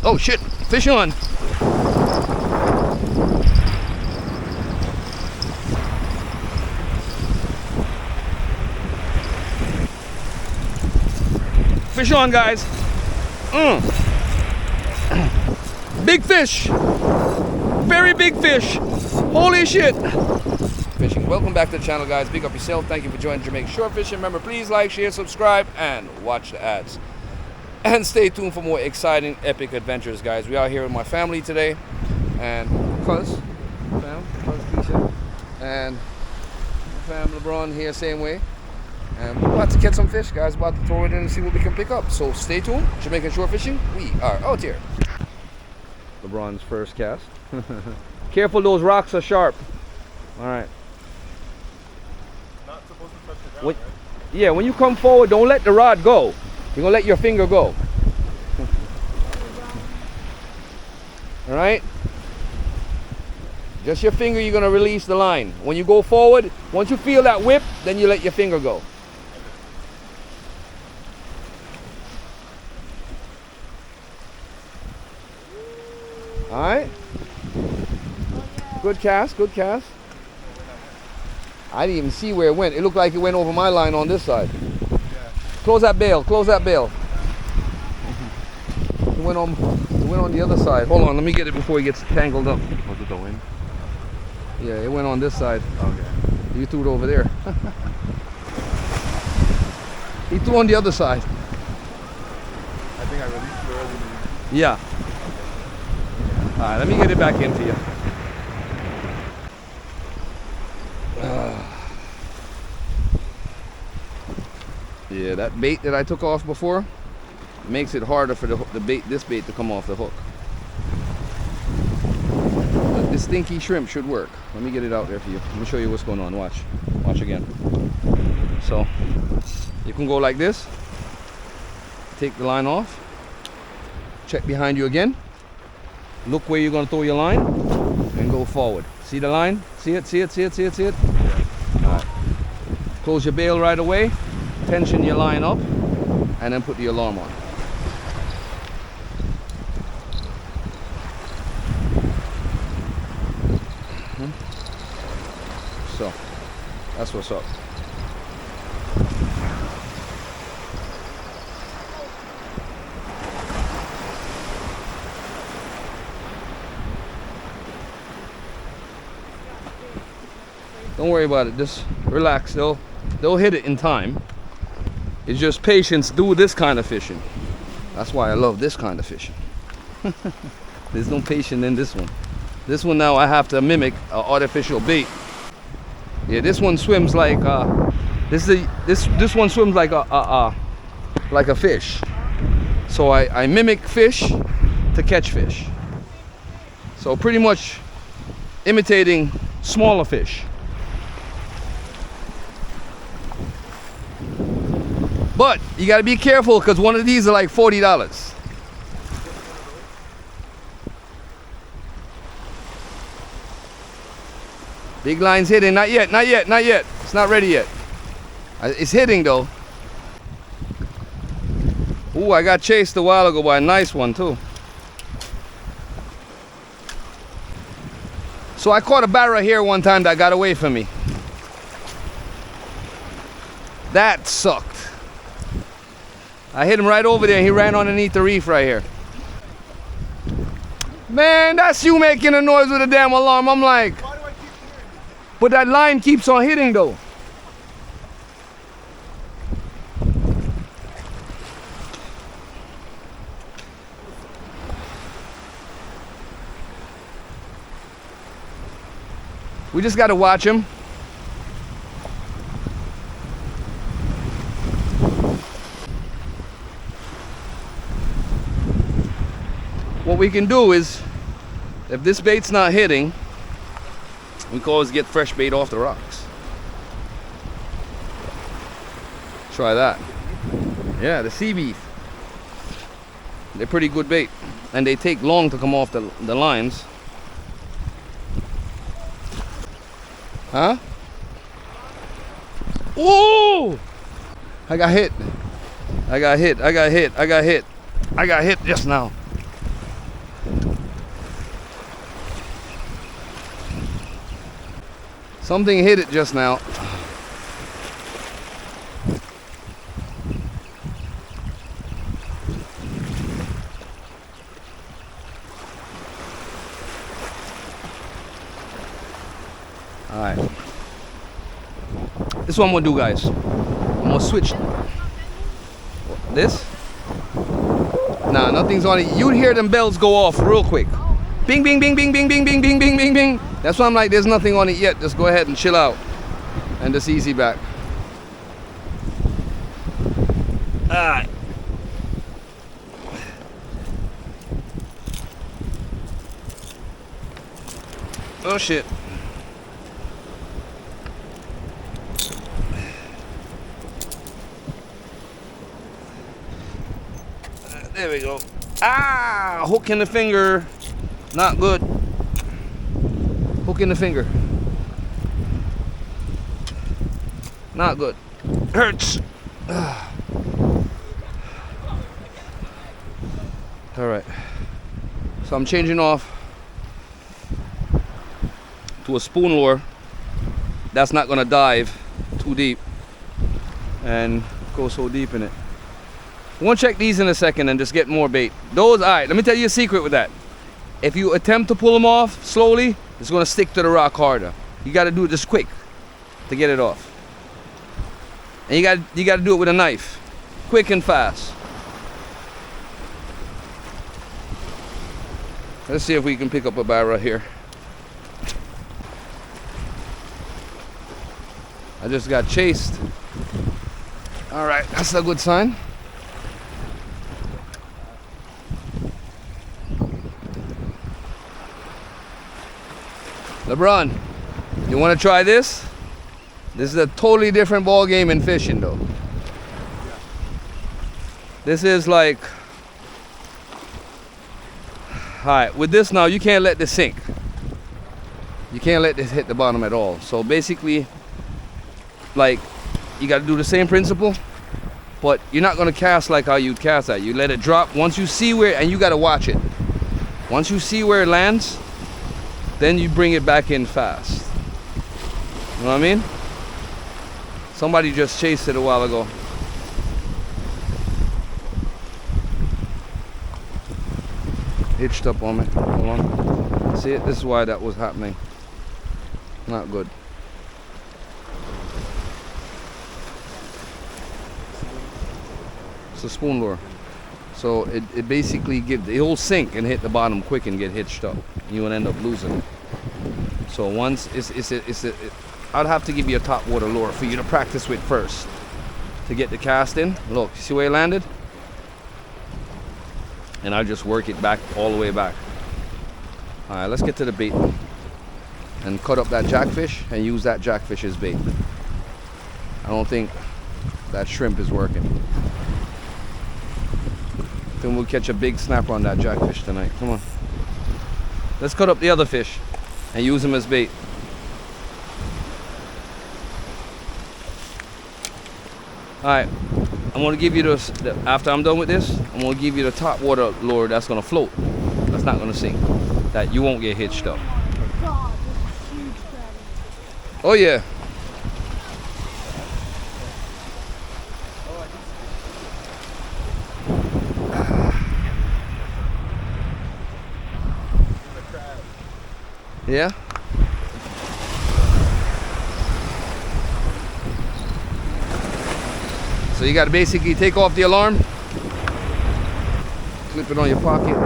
Oh shit, fish on. Fish on, guys. Big fish. Very big fish. Holy shit. Fishing. Welcome back to the channel, guys. Big up yourself. Thank you for joining Jamaican Shore Fishing. Remember, please like, share, subscribe, and watch the ads. And stay tuned for more exciting, epic adventures, guys. We are here with my family today. And Cuz Keisha, and fam LeBron here, same way. And we're about to catch some fish, guys. About to throw it in and see what we can pick up. So stay tuned. Jamaican Shore Fishing, we are out here. LeBron's first cast. Careful, those rocks are sharp. All right. Not supposed to touch the ground, right? Yeah, when you come forward, don't let the rod go. You're gonna let your finger go. All right? Just your finger, you're gonna release the line. When you go forward, once you feel that whip, then you let your finger go. All right? Good cast, good cast. I didn't even see where it went. It looked like it went over my line on this side. Yeah. Close that bail, close that bail. It went on the other side. Hold on, let me get it before it gets tangled up. Was it the wind? Yeah, it went on this side. Okay. You threw it over there. He threw on the other side. I think I released it early. Yeah. Alright, let me get it back in for you. Yeah, that bait that I took off before makes it harder for this bait to come off the hook. But this stinky shrimp should work. Let me get it out there for you. Let me show you what's going on. Watch. Watch again. So, you can go like this. Take the line off. Check behind you again. Look where you're going to throw your line and go forward. See the line? See it, see it, see it, see it, see it? All right. Close your bail right away. Tension your line up and then put the alarm on. So, that's what's up. Don't worry about it, just relax. They'll hit it in time. It's just patience. Do this kind of fishing. That's why I love this kind of fishing. There's no patience in this one. This one now I have to mimic an artificial bait. Yeah, this one swims like this one swims like a fish. So I mimic fish to catch fish. So pretty much imitating smaller fish. But you gotta be careful because one of these are like $40. Big line's hitting. Not yet, not yet, not yet. It's not ready yet. It's hitting though. Ooh, I got chased a while ago by a nice one too. So I caught a barra here one time that got away from me. That sucked. I hit him right over there. He ran underneath the reef right here. Man, that's you making a noise with a damn alarm. I'm like, Why do I keep hearing? but that line keeps on hitting though. We just got to watch him. What we can do is, if this bait's not hitting, we can always get fresh bait off the rocks. Try that. Yeah, the sea beef. They're pretty good bait. And they take long to come off the lines. Huh? Ooh! I got hit. I got hit. I got hit. I got hit. I got hit just now. Something hit it just now. Alright. This is what I'm gonna do, guys. I'm gonna switch. This? Nah, nothing's on it. You'd hear them bells go off real quick. Bing, bing, bing, bing, bing, bing, bing, bing, bing, bing, bing. That's why I'm like, there's nothing on it yet. Just go ahead and chill out. And just easy back. Alright. Oh shit. There we go. Ah, hook in the finger. Not good. Hook in the finger. Not good. Hurts. All right. So I'm changing off to a spoon lure. That's not gonna dive too deep and go so deep in it. We're gonna check these in a second and just get more bait. Those, all right, let me tell you a secret with that. If you attempt to pull them off slowly, it's gonna stick to the rock harder. You gotta do it just quick to get it off. And you gotta do it with a knife. Quick and fast. Let's see if we can pick up a barra here. I just got chased. All right, that's a good sign. LeBron, you want to try this? This is a totally different ball game in fishing, though. This is like, all right, with this now, you can't let this sink. You can't let this hit the bottom at all. So basically, like, you got to do the same principle, but you're not going to cast like how you'd cast that. You let it drop. Once you see where, and you got to watch it. Once you see where it lands, then you bring it back in fast. You know what I mean? Somebody just chased it a while ago. Hitched up on me. Hold on. See it? This is why that was happening. Not good. It's a spoon lure. So it basically gives, it will sink and hit the bottom quick and get hitched up. You will end up losing it. So once I'd have to give you a top water lure for you to practice with first to get the cast in. Look, see where it landed? And I'll just work it back all the way back. All right, let's get to the bait and cut up that jackfish and use that jackfish as bait. I don't think that shrimp is working. Then we'll catch a big snapper on that jackfish tonight. Come on. Let's cut up the other fish and use them as bait. All right, I'm gonna give you this, after I'm done with this, I'm gonna give you the top water lure that's gonna float. That's not gonna sink. That you won't get hitched up. God, this is huge, Daddy. Oh yeah. Yeah? So you got to basically take off the alarm, clip it on your pocket.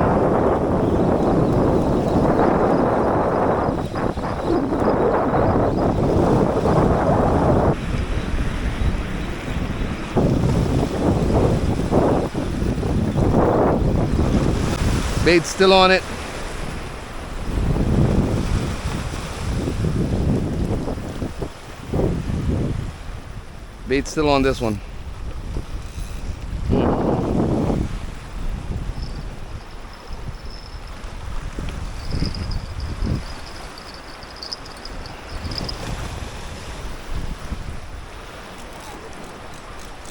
Bait's still on it. Bait's still on this one.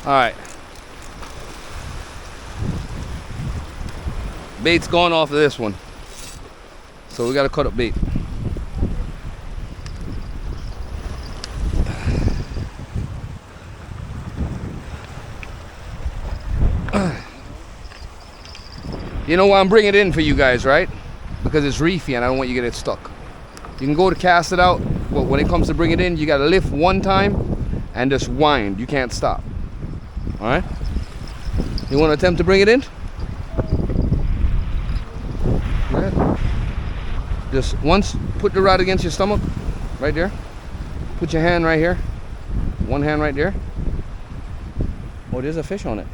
All right. Bait's gone off of this one. So we got to cut up bait. You know why I'm bringing it in for you guys, right? Because it's reefy and I don't want you to get it stuck. You can go to cast it out, but when it comes to bring it in, you gotta lift one time and just wind. You can't stop. All right? You want to attempt to bring it in? Go ahead. Just once, put the rod against your stomach, right there. Put your hand right here. One hand right there. Oh, there's a fish on it.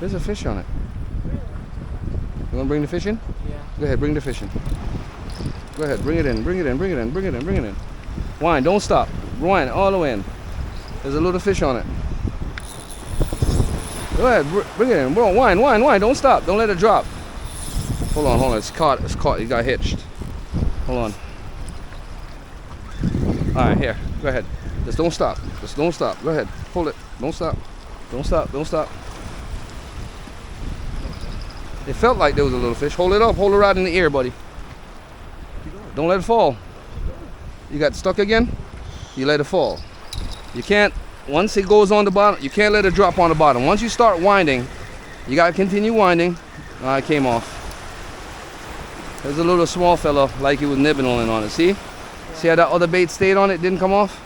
There's a fish on it. You want to bring the fish in? Yeah. Go ahead, bring the fish in. Go ahead, bring it in, bring it in, bring it in, bring it in, bring it in. Wind, don't stop. Wind all the way in. There's a little fish on it. Go ahead, bring it in. Bro, wind, wind, wind. Don't stop. Don't let it drop. Hold on, hold on. It's caught. It's caught. It got hitched. Hold on. All right, here. Go ahead. Just don't stop. Just don't stop. Go ahead. Hold it. Don't stop. Don't stop. Don't stop. It felt like there was a little fish. Hold it up. Hold it right in the ear, buddy. Don't let it fall. You got stuck again? You let it fall. You can't, once it goes on the bottom, you can't let it drop on the bottom. Once you start winding, you got to continue winding. It came off. There's a little small fella like he was nibbling on it. See? See how that other bait stayed on it, didn't come off?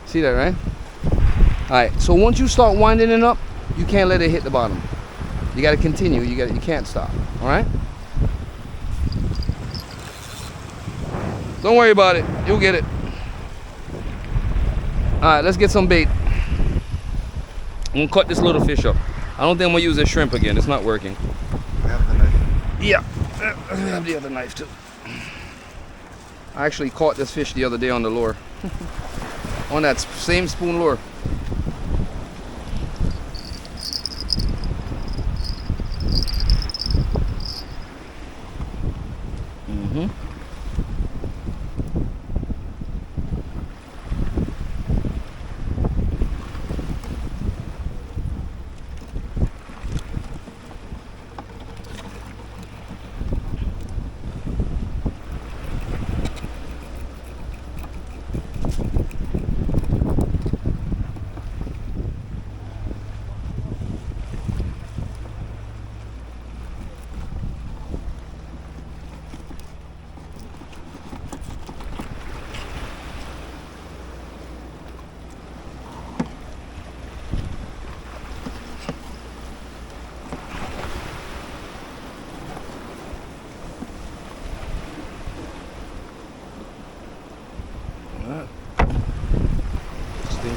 See that, right? Alright, so once you start winding it up, you can't let it hit the bottom. You got to continue. You can't stop. Alright? Don't worry about it. You'll get it. Alright, let's get some bait. I'm going to cut this little fish up. I don't think I'm going to use a shrimp again. It's not working. I have the knife. Yeah. I have the other knife too. I actually caught this fish the other day on the lure. On that same spoon lure.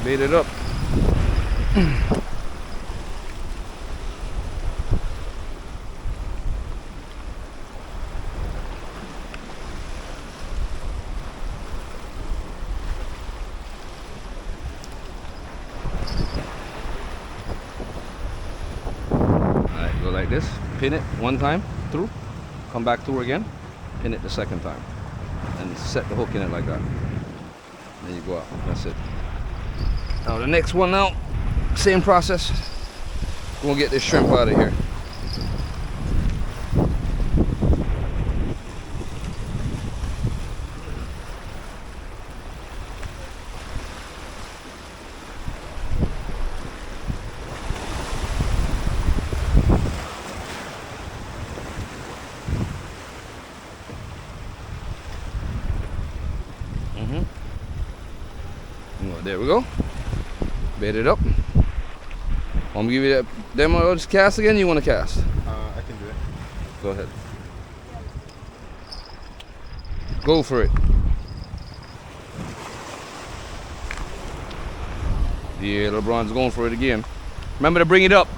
Bait it up. Alright, go like this. Pin it one time through. Come back through again. Pin it the second time. And set the hook in it like that. Then you go out. That's it. Now the next one now, same process. We'll get this shrimp out of here. There we go. Bait it up. I'm gonna give you that demo. Just cast again. You want to cast? I can do it. Go ahead. Go for it. Yeah, LeBron's going for it again. Remember to bring it up.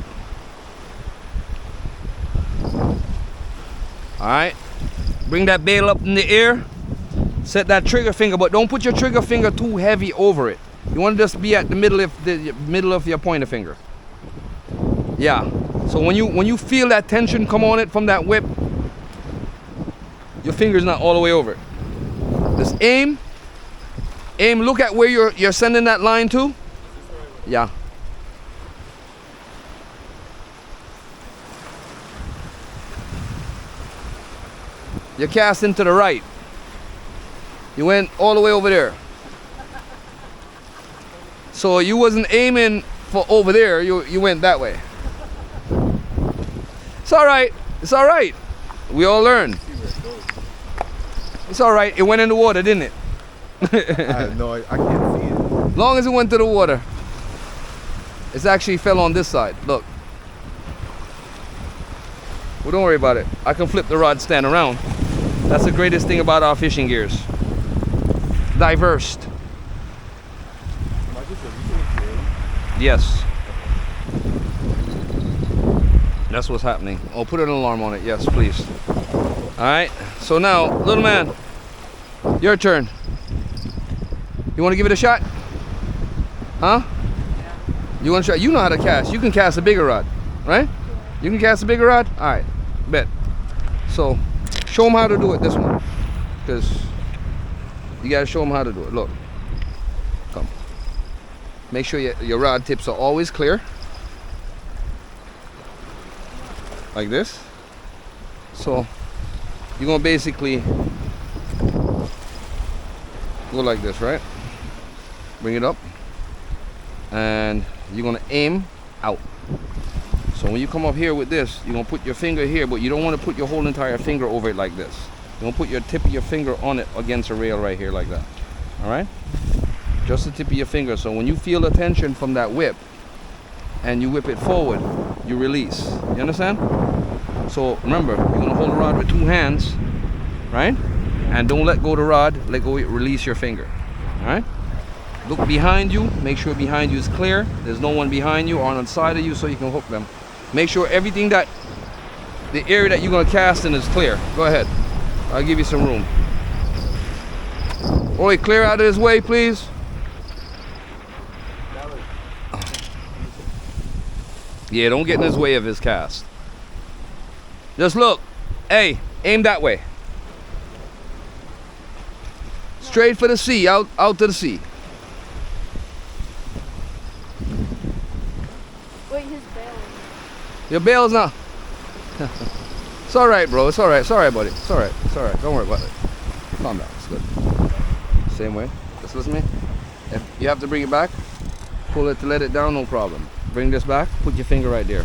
All right. Bring that bail up in the air. Set that trigger finger, but don't put your trigger finger too heavy over it. You want to just be at the middle of your pointer finger. Yeah. So when you feel that tension come on it from that whip, your finger's not all the way over it. Just aim. Aim. Look at where you're sending that line to. Yeah. You're casting to the right. You went all the way over there. So you wasn't aiming for over there, you went that way. It's all right. It's all right. We all learn. See where it goes. It's all right. It went in the water, didn't it? No, I can't see it. Long as it went to the water. It's actually fell on this side. Look. Well, don't worry about it. I can flip the rod stand around. That's the greatest thing about our fishing gears. Diverse. Am I just releasing it? Yes. That's what's happening. Oh, put an alarm on it. Yes, please. All right. So now, little man, your turn. You want to give it a shot? Huh? You want to try? You know how to cast. You can cast a bigger rod, right? You can cast a bigger rod? All right. Bet. So, show them how to do it this one. Because you got to show them how to do it. Look. Come. Make sure your rod tips are always clear. Like this. So, you're going to basically go like this, right? Bring it up. And you're going to aim out. So when you come up here with this, you're going to put your finger here, but you don't want to put your whole entire finger over it like this. You're going to put your tip of your finger on it against a rail right here like that. All right? Just the tip of your finger. So when you feel the tension from that whip and you whip it forward, you release. You understand? So remember, you're going to hold the rod with 2 hands, right? And don't let go of the rod, let go, release your finger. All right? Look behind you, make sure behind you is clear. There's no one behind you or on the side of you so you can hook them. Make sure everything the area that you're gonna cast in is clear. Go ahead, I'll give you some room. Oi, clear out of his way, please. Yeah, don't get in his way of his cast. Just look, hey, aim that way. Straight for the sea, out to the sea. Wait, his bail. Your bail's not. It's all right, bro. It's all right. It's all right, buddy. It's all right. It's all right. Don't worry about it. Calm down. It's good. Same way. Just listen to me. If you have to bring it back, pull it to let it down, no problem. Bring this back. Put your finger right there.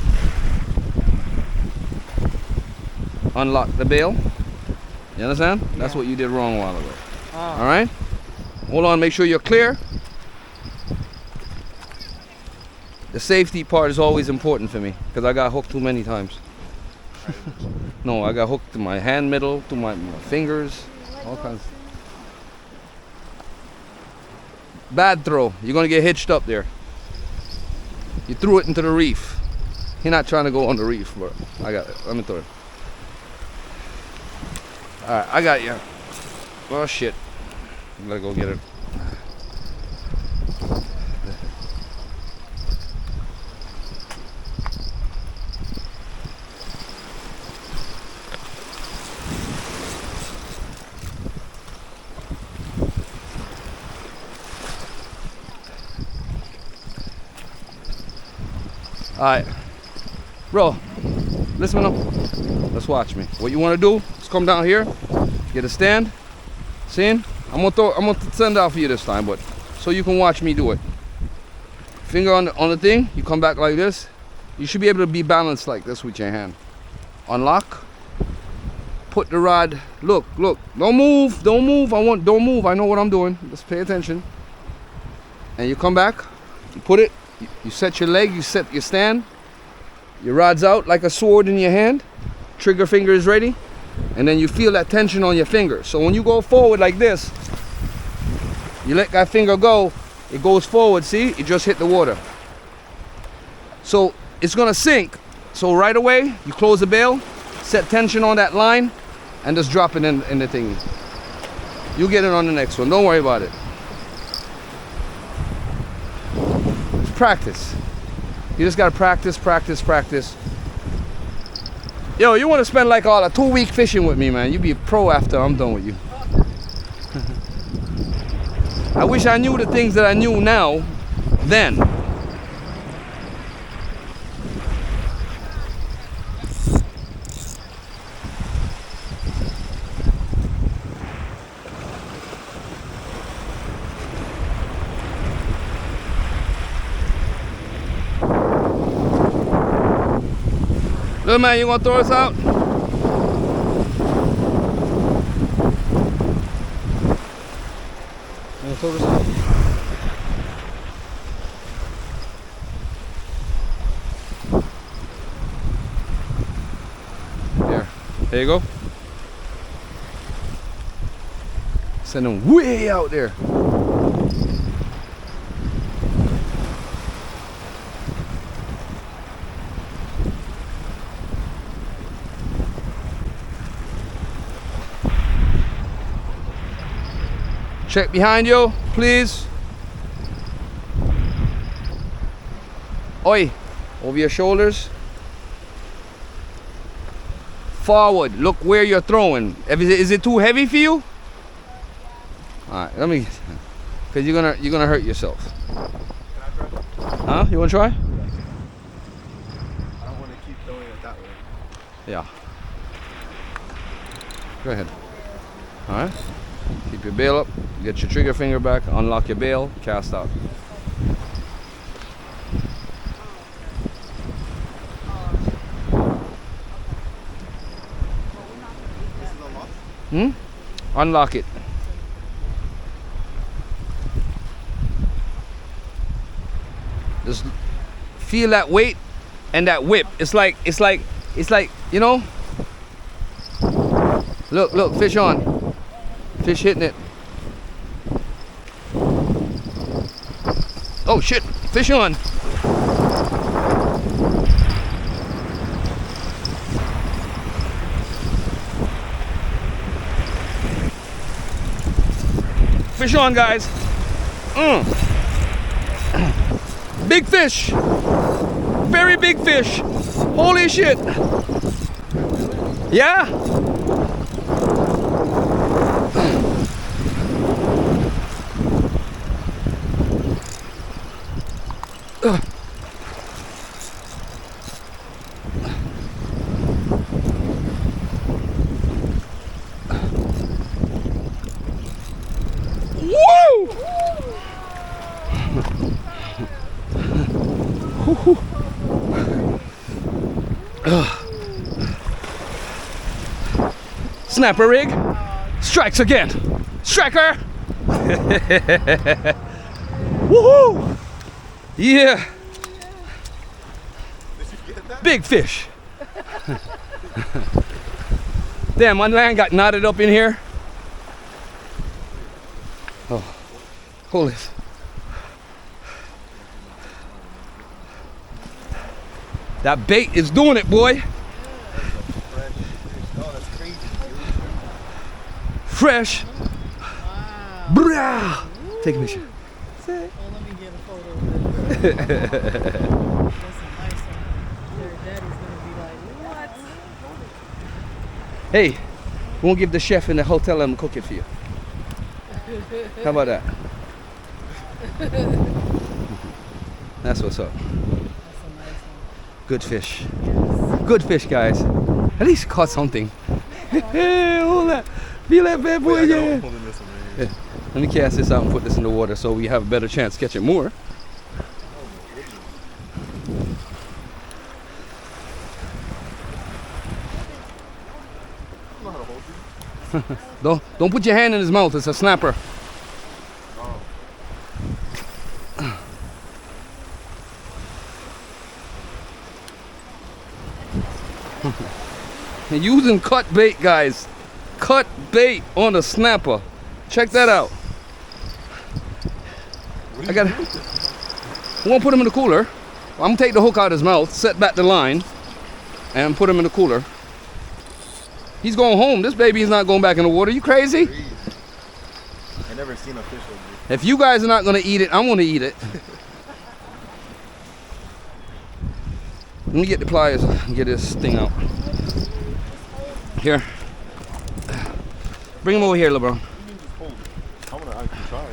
Unlock the bail. You understand? Yeah. That's what you did wrong a while ago. All right. Hold on. Make sure you're clear. The safety part is always important for me because I got hooked too many times. No, I got hooked to my hand middle, to my fingers, all kinds. Bad throw. You're gonna get hitched up there. You threw it into the reef. You're not trying to go on the reef, bro. I got it. Let me throw it. All right, I got you. Oh shit. I'm gonna go get it. Alright, bro, listen up. Let's watch me. What you want to do is come down here, get a stand. See? I'm gonna send out for you this time, but so you can watch me do it. Finger on the thing, you come back like this. You should be able to be balanced like this with your hand. Unlock. Put the rod. Look. Don't move. Don't move. Don't move. I know what I'm doing. Just pay attention. And you come back. You put it. You set your leg, you set your stand, your rod's out like a sword in your hand, trigger finger is ready, and then you feel that tension on your finger. So when you go forward like this, you let that finger go, it goes forward, see? It just hit the water. So it's gonna sink. So right away, you close the bail, set tension on that line, and just drop it in the thing. You'll get it on the next one, don't worry about it. Practice. You just gotta practice. Yo, you wanna spend like all a 2-week fishing with me, man. You be a pro after I'm done with you. I wish I knew the things that I knew now, then. Little man, you gonna throw us out? You gonna throw us out? There you go. Send them way out there. Check behind you, please. Oi, over your shoulders. Forward, look where you're throwing. Is it too heavy for you? Alright, let me, cause you're gonna hurt yourself. Can I try? Huh? You wanna try? I don't want to keep throwing it that way. Yeah. Go ahead. Alright. Keep your bail up, get your trigger finger back, unlock your bail, cast out. Unlock it. Just feel that weight and that whip. It's like, you know. Look, fish on. Fish hitting it. Oh shit, fish on. Fish on, guys. Big fish. Very big fish. Holy shit. Yeah? Snapper rig strikes again. Striker. Woohoo! Yeah. Big fish. Damn, my land got knotted up in here. Oh, hold it. That bait is doing it, boy. Fresh. Wow. Brah. Take a picture. Oh, let me get a photo of it. That's a nice one. Their daddy's gonna be like, what? Hey, we'll give the chef in the hotel and cook it for you. How about that? That's what's up. That's a nice one. Good fish. Yes. Good fish, guys. At least caught something. Hold that. Feel that bad boy, Wait, yeah. I'm holding this one right here. Yeah. Let me cast this out and put this in the water so we have a better chance catching more. I don't know how to hold these. Don't put your hand in his mouth. It's a snapper. And using cut bait, guys. Cut bait on a snapper. Check that out. I got. We won't put him in the cooler. I'm gonna take the hook out of his mouth, set back the line, and put him in the cooler. He's going home. This baby is not going back in the water. You crazy? I never seen a fish like this. If you guys are not gonna eat it, I'm gonna eat it. Let me get the pliers and get this thing out. Here. Bring him over here, LeBron. You can just hold it. I can try.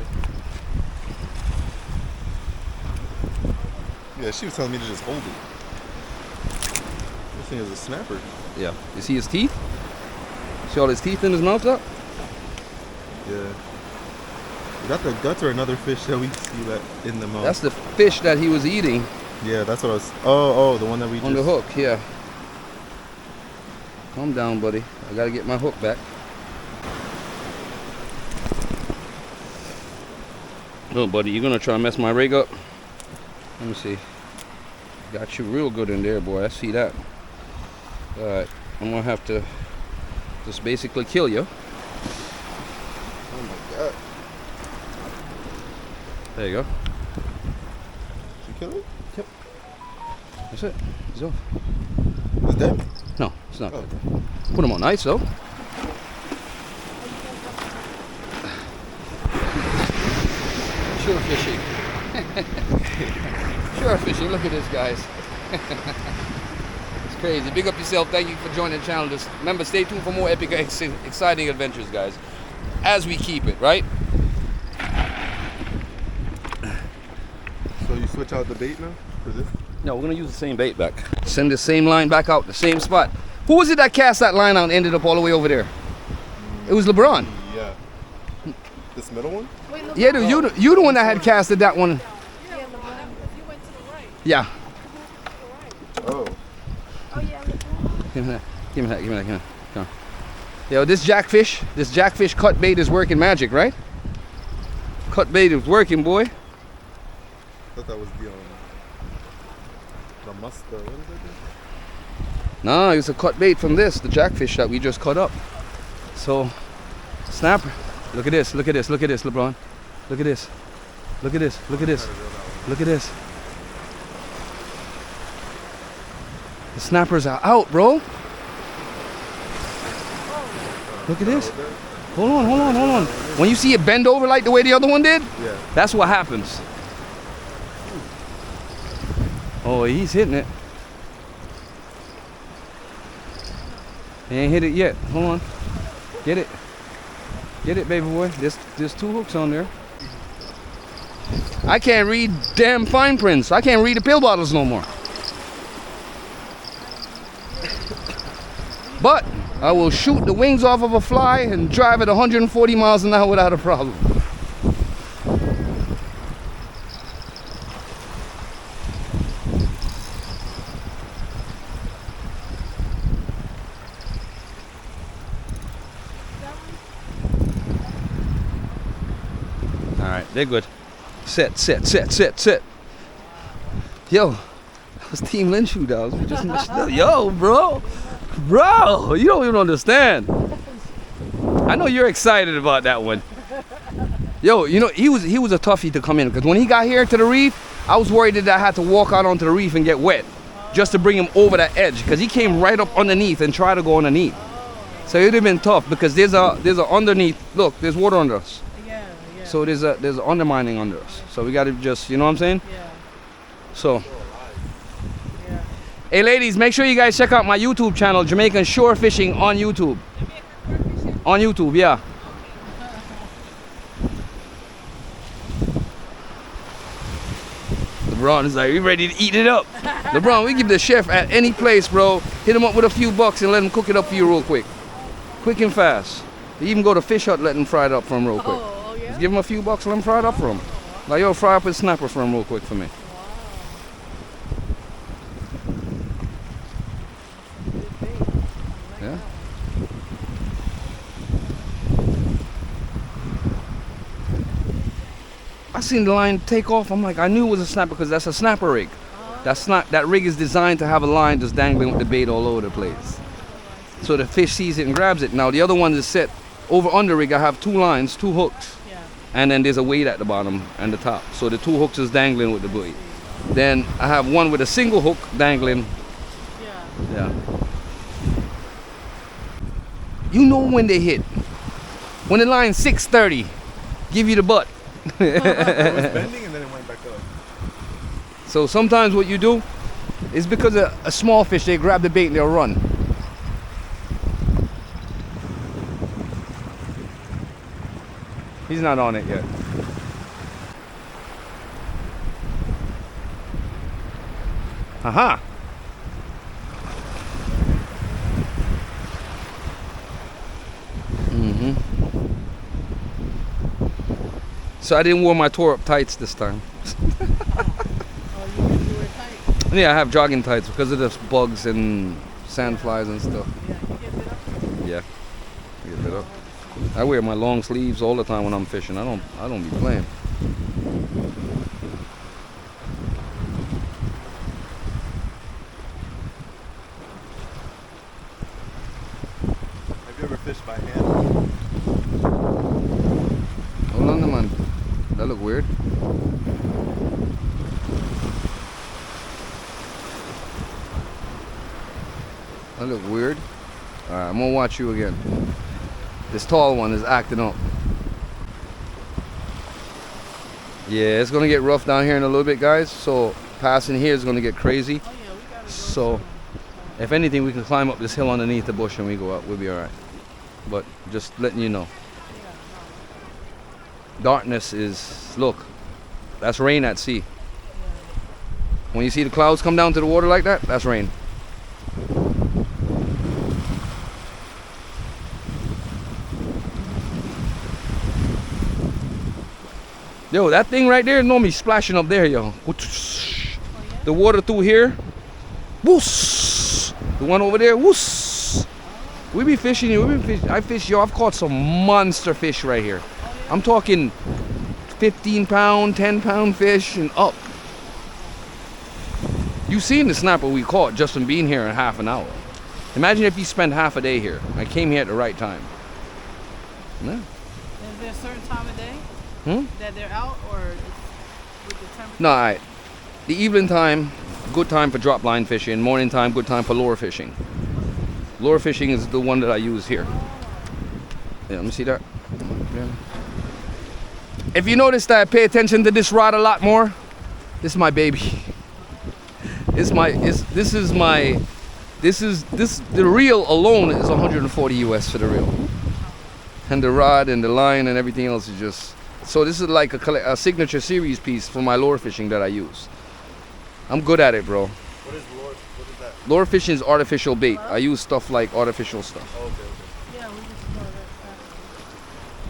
Yeah, she was telling me to just hold it. This thing is a snapper. Yeah. You see his teeth? See all his teeth in his mouth up? Yeah. Is that the guts or another fish that we see that in the mouth? That's the fish that he was eating yeah, that's what I was. Oh, the one that we on just. the hook, yeah. Calm down, buddy. I gotta get my hook back. Oh, buddy, you're gonna try and mess my rig up? Let me see. Got you real good in there, boy. I see that. Alright, I'm gonna have to just basically kill you. Oh my god. There you go. Did you kill it? Yep. That's it. He's off. It's dead? No, it's not. Oh. Put him on ice, though. Sure fishing. Sure fishing. Look at this, guys. It's crazy. Big up yourself. Thank you for joining the channel. Just remember, stay tuned for more epic, exciting adventures, guys. As we keep it, right? So you switch out the bait now for this? No, we're gonna use the same bait back. Send the same line back out, the same spot. Who was it that cast that line out and ended up all the way over there? It was LeBron. Yeah. This middle one? Wait, look. Yeah, dude, you the one that had casted that one. Yeah, LeBron, because you went to the right. Yeah. Oh. Oh, yeah, LeBron. Give me that. Give me that. Give me that. Give me that. Come on. Yo, this jackfish cut bait is working magic, right? Cut bait is working, boy. I thought that was the mustard. What is it? No, it's a cut bait from this, the jackfish that we just cut up. So, snapper. Look at this, look at this, look at this, LeBron. Look at this. Look at this, look at this. Look at this. The snappers are out, bro. Look at this. Hold on, hold on, hold on. When you see it bend over like the way the other one did, Yeah. that's what happens. Oh, he's hitting it. He ain't hit it yet. Hold on. Get it. Get it, baby boy. There's two hooks on there. I can't read damn fine prints. I can't read the pill bottles no more. But I will shoot the wings off of a fly and drive at 140 miles an hour without a problem. Alright, they're good. Sit, sit, sit, sit, sit. Yo, that was Team Lenshu, dog. We just missed that. Yo, bro. Bro, you don't even understand. I know you're excited about that one. Yo, you know, he was a toughie to come in, because when he got here to the reef, I was worried that I had to walk out onto the reef and get wet just to bring him over that edge, because he came right up underneath and tried to go underneath. So it would have been tough, because there's a underneath. Look, there's water under us. Yeah, yeah. So there's undermining under us. So we got to just, you know what I'm saying? Yeah, So, yeah. hey ladies, make sure you guys check out my YouTube channel, Jamaican Shore Fishing on YouTube. On YouTube, yeah. LeBron is like, we ready to eat it up. LeBron, we give the chef at any place, bro. Hit him up with a few bucks and let him cook it up for you real quick. Quick and fast. You even go to Fish Hut, let him fry it up for him real quick. Oh, yeah? Just give him a few bucks and let him fry it up for him. Like, yo, fry up his snapper for him real quick for me. Yeah. I seen the line take off. I'm like, I knew it was a snapper because that's a snapper rig. That rig is designed to have a line just dangling with the bait all over the place. So the fish sees it and grabs it. Now the other one is set over under rig. I have two lines, two hooks, Yeah. and then there's a weight at the bottom and the top. So the two hooks is dangling with the bait. Then I have one with a single hook dangling. Yeah. Yeah. You know when they hit. When the line's 630, give you the butt. It was bending and then it went back up. So sometimes what you do is because a small fish, they grab the bait and they'll run. He's not on it yet. Aha! So I didn't wear my tore up tights this time. Oh, you went through it tight. Yeah, I have jogging tights because of the bugs and sand flies and stuff. Yeah, you get Yeah. Get it up. I wear my long sleeves all the time when I'm fishing. I don't be playing. Have you ever fished by hand? Hold on, man. That look weird. That look weird. Alright, I'm gonna watch you again. This tall one is acting up. Yeah, it's gonna get rough down here in a little bit, guys. So passing here is gonna get crazy. Oh yeah, we gotta go. So if anything, we can climb up this hill underneath the bush and we go up. We'll be alright. But just letting you know. Darkness is, look, that's rain at sea. When you see the clouds come down to the water like that, that's rain. Yo, that thing right there normally splashing up there, yo. The water through here, whoosh. The one over there, whoosh. We be fishing here. I fish, yo. I've caught some monster fish right here. I'm talking 15-pound, 10-pound fish and up. You seen the snapper we caught just from being here in half an hour. Imagine if you spent half a day here. I came here at the right time. Yeah. Is there a certain time of day that they're out, or with the temperature? No, the evening time, good time for drop line fishing. Morning time, good time for lure fishing. Lure fishing is the one that I use here. Yeah, let me see that. Yeah. If you notice that I pay attention to this rod a lot more, this is my baby. The reel alone is 140 US for the reel. And the rod and the line and everything else is just, so this is like a signature series piece for my lure fishing that I use. I'm good at it, bro. What is lure? What is that? Lure fishing is artificial bait. I use stuff like artificial stuff. Oh, okay. Yeah, we just call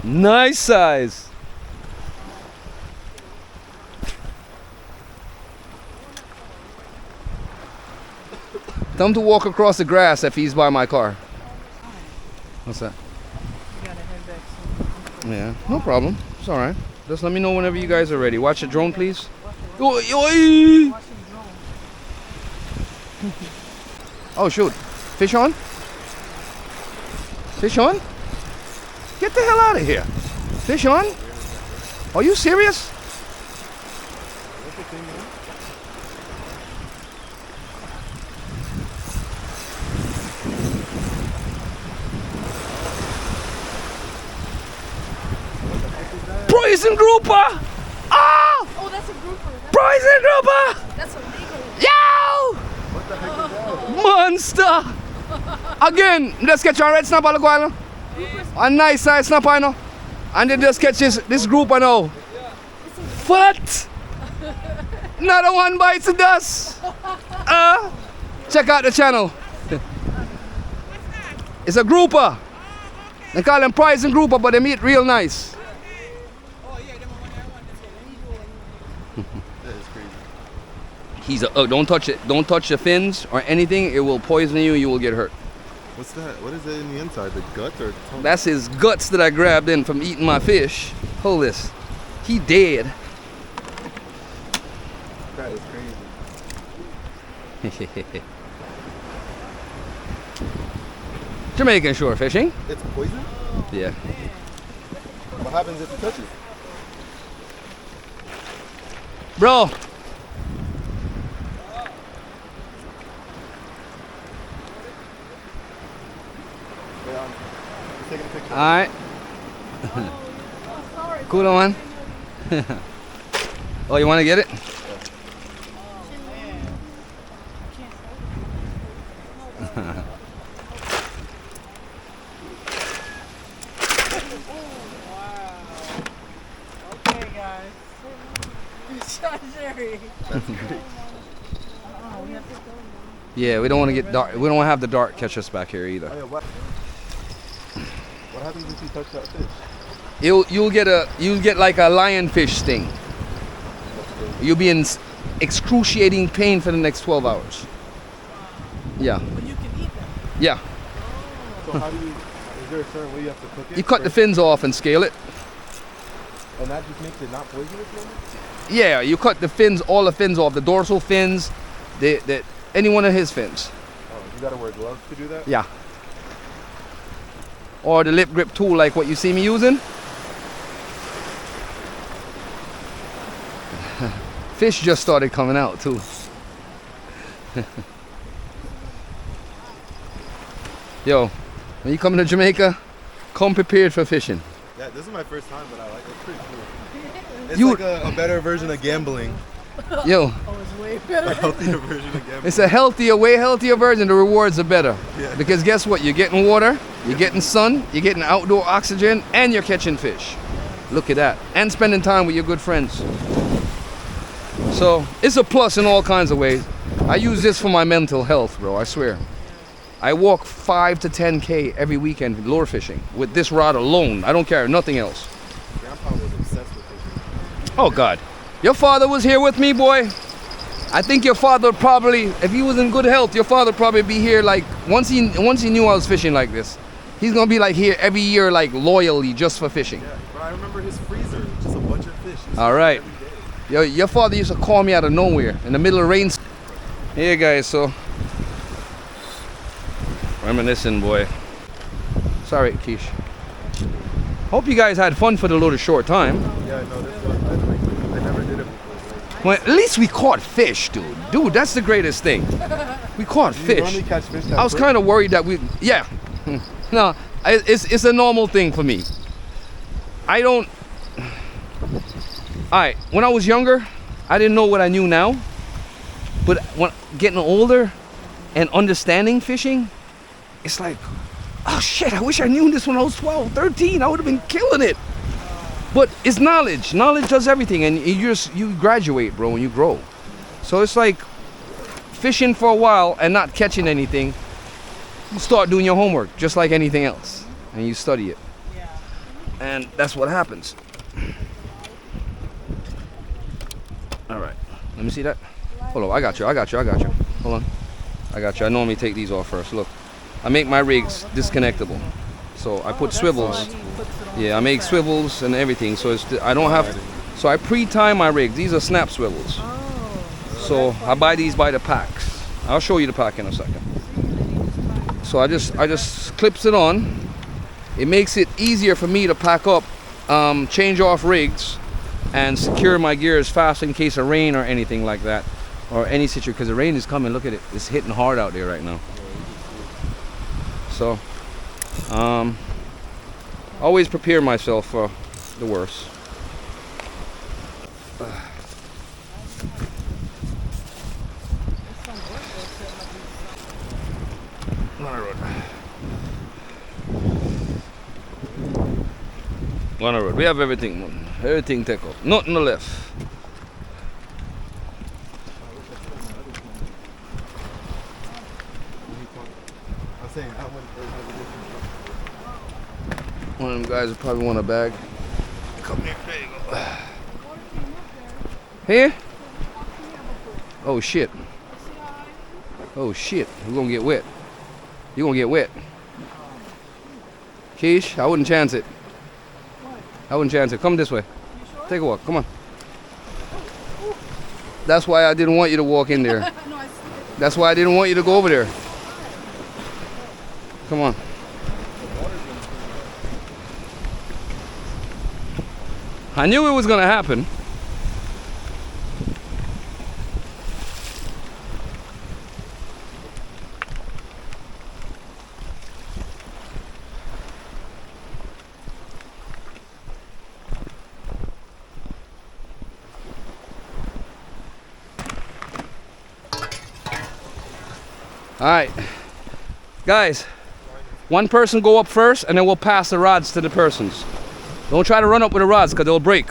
that. Nice size. Tell him to walk across the grass if he's by my car. What's that? We gotta head back soon. Yeah, no problem. It's all right. Just let me know whenever you guys are ready. Watch the drone, please. Oi, oi. Watch him drone. Oh, shoot. Fish on? Fish on? Get the hell out of here. Fish on? Are you serious? Poison grouper! Ah! Oh, that's a grouper. Poison grouper! That's illegal. Yo! What the heck is that? Monster! Again, just catch a red snapper, look while. A nice size snapper, you know. And they just catch this grouper now. What? Another one bites the dust. Check out the channel. It's a grouper. They call them poison grouper, but they meat real nice. That is crazy. He's a, don't touch it. Don't touch the fins or anything. It will poison you. You will get hurt. What's that? What is it in the inside? The gut or tongue? That's his guts that I grabbed in from eating my fish. Hold this. He dead. That is crazy. Jamaican shore fishing. It's poison? Yeah. What happens if you touch it? Bro. Yeah, I'm taking a picture. Alright. Cool one. Oh, you want to get it? Okay, guys. Shot Jerry. That's great. Oh, we have to go. Yeah, we don't want to get dark. We don't want to have the dark catch us back here Oh, either. yeah, what happens if you touch that fish? You'll get like a lionfish sting. That's crazy. You'll be in excruciating pain for the next 12 hours. Yeah. But you can eat them. Yeah. So how do you Is there a certain way you have to cook it? You cut the fins off and scale it. And that just makes it not poisonous, maybe? Yeah, you cut the fins, all the fins off, the dorsal fins, any one of his fins. Oh, you gotta wear gloves to do that? Yeah. Or the lip grip tool like what you see me using. Fish just started coming out too. Yo, when you come to Jamaica, come prepared for fishing. Yeah, this is my first time, but I like it. It's pretty cool. It's You- like a better version of gambling. Yo, Oh, it's way A better. healthier version of gambling. it's a healthier, way healthier version. The rewards are better. Yeah. Because guess what? You're getting water, you're getting sun, you're getting outdoor oxygen, and you're catching fish. Look at that. And spending time with your good friends. So it's a plus in all kinds of ways. I use this for my mental health, bro, I swear. I walk 5 to 10K every weekend lure fishing with this rod alone. I don't care, nothing else. Grandpa was obsessed with fishing. Oh God. Your father was here with me, boy. I think your father probably, if he was in good health, your father probably be here like, once he knew I was fishing like this, he's gonna be like here every year like loyally just for fishing. Yeah, but I remember his freezer, just a bunch of fish. He used to All fish right. every day. Yo, your father used to call me out of nowhere in the middle of rain. Here, guys, so reminiscing, boy. Sorry, Keish. Hope you guys had fun for the little short time. Yeah, no, this one, I never did it before. Well, at least we caught fish, dude. Dude, that's the greatest thing. We caught Do you fish. normally catch fish that I was quick? kind of worried that we, yeah. No, it's a normal thing for me. I don't. All right, when I was younger, I didn't know what I knew now. But when getting older and understanding fishing, it's like, oh shit, I wish I knew this when I was 12, 13. I would have been killing it. But it's knowledge. Knowledge does everything, and you graduate, bro, when you grow. So it's like fishing for a while and not catching anything. You start doing your homework just like anything else, and you study it, Yeah. and that's what happens. All right, let me see that. Hold on, I got you. Hold on, I got you. I normally take these off first. Look, I make my rigs disconnectable, so I put swivels. Yeah, I make swivels and everything, so I don't have. So I pre-tie my rigs. These are snap swivels. So I buy these by the packs. I'll show you the pack in a second. So I just clips it on. It makes it easier for me to pack up, change off rigs, and secure my gears fast in case of rain or anything like that, or any situation. Because the rain is coming. Look at it. It's hitting hard out there right now. So, always prepare myself for the worst. On the road. We have everything. Everything take off. Nothing to left. I'm saying that one. One of them guys will probably want a bag. Come here. There you go. Here? Oh shit. Oh shit. We're gonna get wet. You're gonna get wet. Keish, I wouldn't chance it. I wouldn't chance it. Come this way. Take a walk. Come on. That's why I didn't want you to walk in there. That's why I didn't want you to go over there. Come on. I knew it was gonna happen. All right, guys, one person go up first and then we'll pass the rods to the persons. Don't try to run up with the rods because they'll break.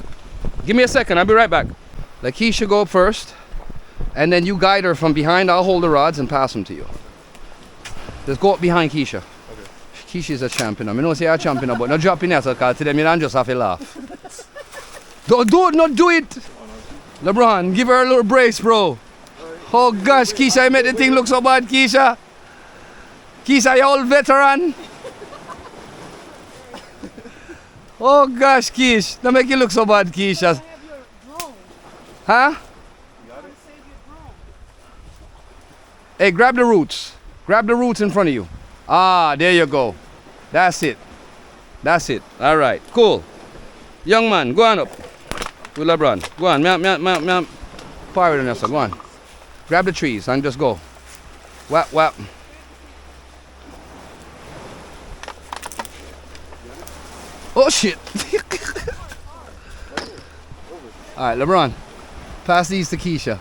Give me a second, I'll be right back. Lakeisha go up first and then you guide her from behind. I'll hold the rods and pass them to you. Just go up behind Keisha. Okay. Keisha's a champion. I mean, don't say a champion, but not drop in there, so to them, you don't just have to laugh. Don't do it, not do it. LeBron, give her a little brace, bro. Oh gosh, Keisha, I made the thing look so bad, Keisha. Keisha, you old veteran. Oh gosh, Keish. Don't make you look so bad, Keish. Have your drone. Huh? Trying to save your drone. Hey, grab the roots. Grab the roots in front of you. Ah, there you go. That's it. That's it. All right, cool. Young man, go on up. With LeBron. Go on, meow. Power on yourself. Go on. Grab the trees and just go. Whap, whap. Oh shit. All right, LeBron. Pass these to Keisha.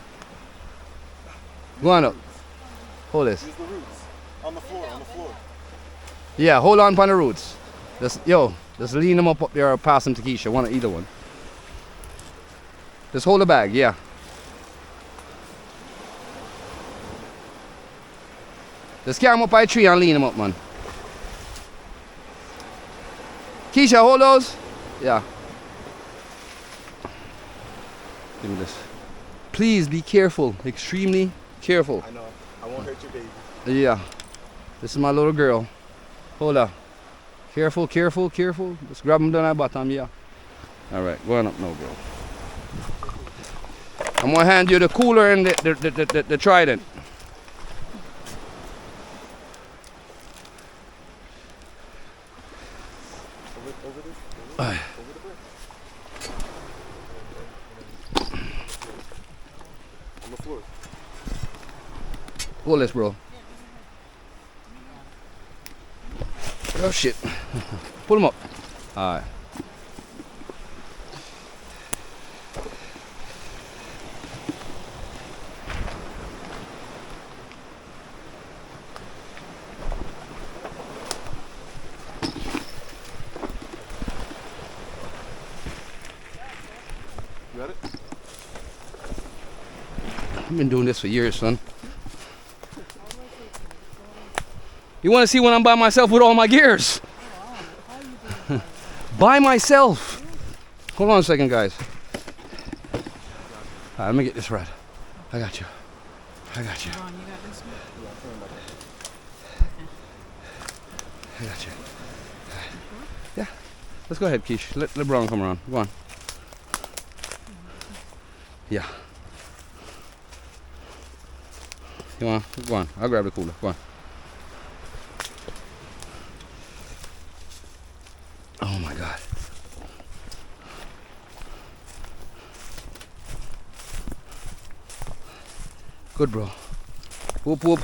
Go on up. Hold this. Use the roots. On the floor, on the floor. Yeah, hold on by the roots. Just lean them up there or pass them to Keisha. Either one. Just hold the bag, yeah. Just carry them up by a tree and lean them up, man. Keisha, hold those. Yeah. Give me this. Please be careful. Extremely careful. I know. I won't hurt your baby. Yeah. This is my little girl. Hold up. Careful. Just grab them down at the bottom, yeah. Alright, going up now, bro. I'm gonna hand you the cooler and the trident. Over this? Aye. Over the brick. On the floor. Hold this, bro. Oh shit. Pull them up. Alright. You got it? I've been doing this for years, son. You want to see when I'm by myself with all my gears? By myself. Hold on a second, guys. All right, let me get this right. I got you. Ron, you got this one? I got you. Yeah. Let's go ahead, Keish. Let LeBron come around. Go on. Yeah. You want? Go on. I'll grab the cooler. Go on. Oh my God. Good, bro. Whoop whoop.